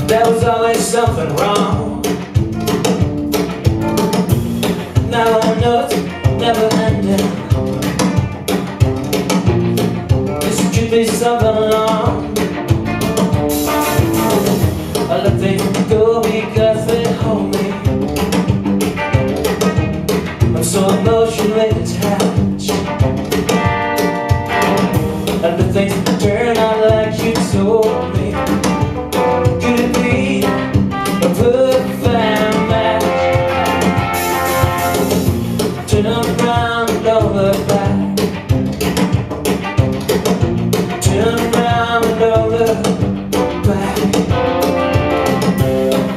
There was always something wrong. Now I know it's never ending. This could be something long. I let things go because they hold me. I'm so emotionally attached. And the things turn out like you told me. Could it be a perfect match? Turn around and don't look back. Turn around and don't look back.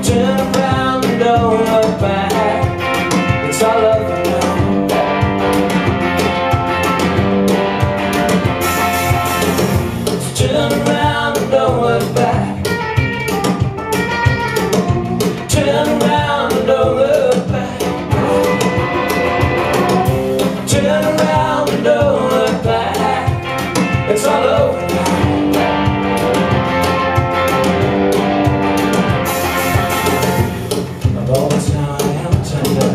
Turn around and don't look back. It's all over now. Turn around and don't look back. Turn around and don't look back. Turn around and don't look back. It's all over now. Of all the time I am tender,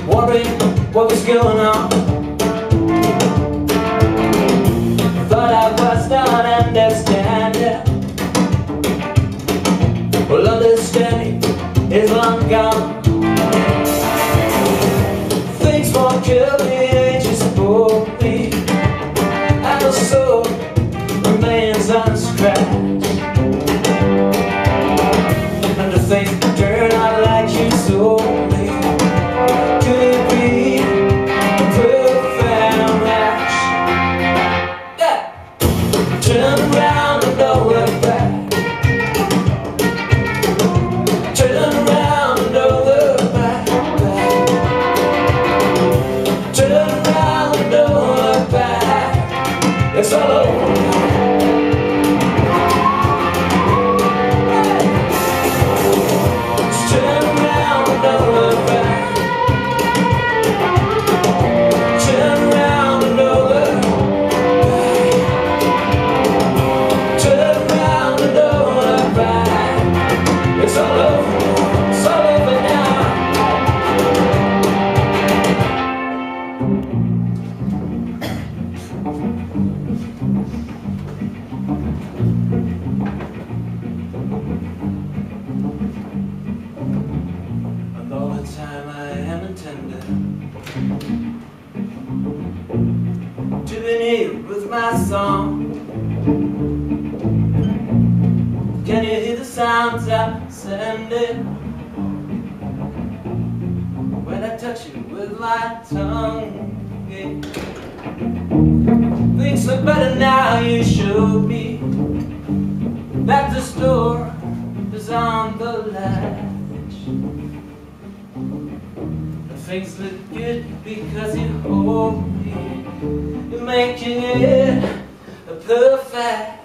wondering what was going on. Thought I was not understanding. Well, understanding is long gone. Things won't kill me, they just bore me. And the soul remains unscratched. And the things turn out like you told me. Could it be a perfect match? Yeah. Turn around and don't look back. Turn around and don't look back. Turn around and don't look back. It's all over now. Turn around and don't look back. Turn around and don't look back. Turn around and don't look back. It's all over. It's all over now. And all the time I am intended to be near with my song. Can you hear the sounds I'm sending when I touch you with my tongue? Yeah. Things look better now, you showed me that the store is on the latch. And things look good because you hold me. You're making it a perfect